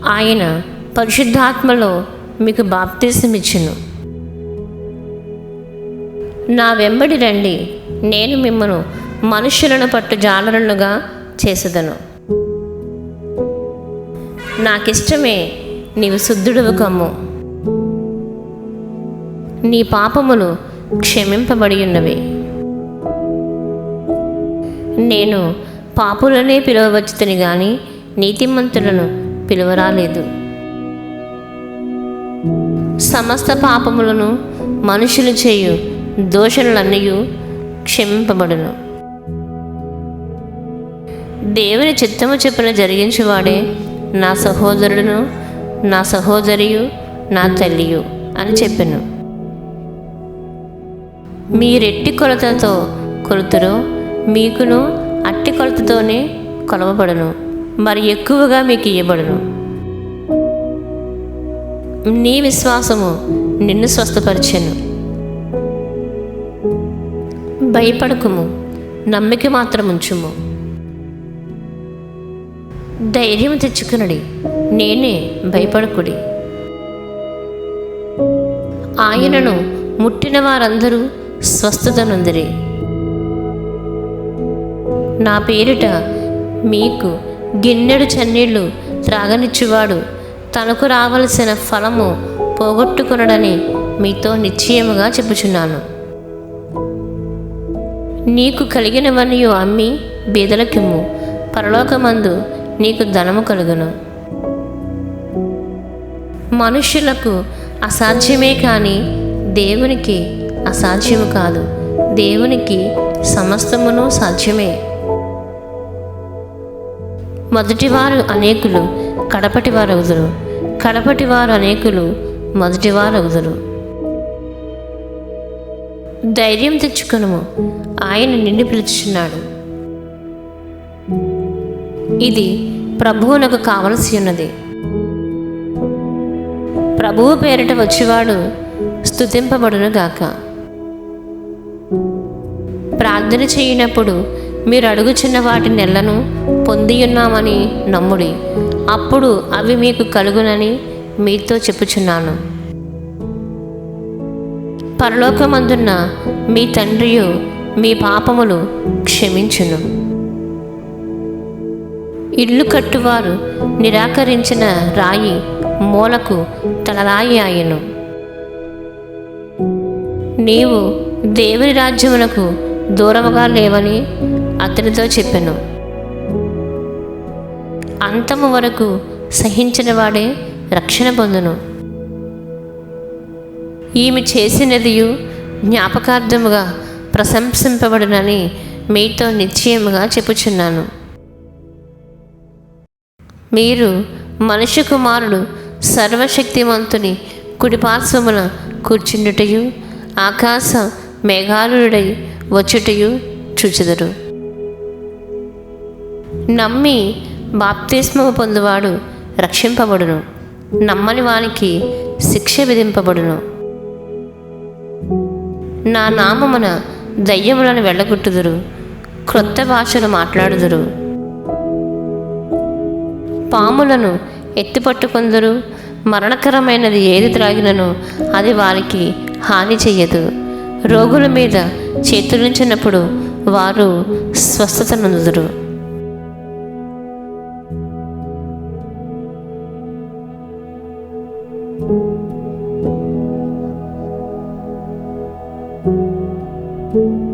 ఆయన పరిశుద్ధాత్మలో మీకు బాప్తిసమిచ్చును. నా వెంబడి రండి, నేను మిమ్మను మనుషులను పట్టు జాలరులుగా చేసేదను. నాకిష్టమే, నీవు శుద్ధుడువు కమ్ము. నీ పాపములు క్షమింపబడి ఉన్నవి. నేను పాపులనే పిలువవచ్చుతని గాని నీతిమంతులను పిలువరాలేదు. సమస్త పాపములను మనుషులు చేయు దోషణలన్నీ క్షమింపబడును. దేవుని చిత్తము చొప్పున జరిగించువాడే నా సహోదరుడును, నా సహోదరియు, నా తల్లియు అని చెప్పెను. మీరెట్టి కొలతతో కొలుతురో మీకును అట్టి కొలతతోనే కొలవబడును, మరి ఎక్కువగా మీకు ఇవ్వబడును. నీ విశ్వాసము నిన్ను స్వస్థపరిచెను. భయపడకుము, నమ్మిక మాత్రం ఉంచుము. ధైర్యం తెచ్చుకునడి, నేనే, భయపడకుడి. ఆయనను ముట్టిన వారందరూ స్వస్థత నొందిరి. నా పేరిట మీకు గిన్నెడు చన్నీళ్లు త్రాగనిచ్చువాడు తనకు రావలసిన ఫలము పోగొట్టుకునడని మీతో నిశ్చయముగా చెప్పుచున్నాను. నీకు కలిగినవన్నీ అమ్మి బీదలకిమ్ము, పరలోకమందు నీకు ధనము కలుగును. మనుష్యులకు అసాధ్యమే కానీ దేవునికి అసాధ్యము కాదు. దేవునికి సమస్తమును సాధ్యమే. మొదటివారు అనేకులు కడపటివారగుదురు, కడపటివారు అనేకులు మొదటివారగుదురు. ధైర్యం తెచ్చుకొనుము, ఆయన నిన్ను పిలుచుచున్నాడు. ఇది ప్రభువునకు కావలసి ఉన్నది. ప్రభువు పేరిట వచ్చేవాడు స్తుతింపబడును గాక. ప్రార్థన చేయనప్పుడు మీరు అడుగుచున్న వాటి నెలను పొందియున్నామని నమ్ముడి, అప్పుడు అవి మీకు కలుగునని మీతో చెప్పుచున్నాను. పరలోకమందున్న మీ తండ్రియు మీ పాపములు క్షమించును. ఇల్లు కట్టువారు నిరాకరించిన రాయి మూలకు తలరాయి ఆయను. నీవు దేవుని రాజ్యమునకు దూరముగా లేవని అతనితో చెప్పెను. అంతము వరకు సహించిన వాడే రక్షణ పొందును. ఈమె చేసినదియు జ్ఞాపకార్థముగా ప్రశంసింపబడునని మీతో నిశ్చయముగా చెప్పుచున్నాను. మీరు మనుష్య కుమారుడు సర్వశక్తిమంతుని కుడిపార్శ్వమున కూర్చుండుటయు ఆకాశ మేఘాలుడై వచ్చుటయు చూచెదరు. నమ్మి బాప్తిస్మము పొందువాడు రక్షింపబడును, నమ్మని వానికి శిక్ష విధింపబడును. నా నామమున దయ్యములను వెళ్ళగొట్టుదురు, క్రొత్త భాషలు మాట్లాడుదురు, పాములను ఎత్తిపట్టుకొందురు, మరణకరమైనది ఏది త్రాగినను అది వారికి హాని చెయ్యదు. రోగుల మీద చేతులుంచినప్పుడు వారు స్వస్థత నొందుదురు. thank you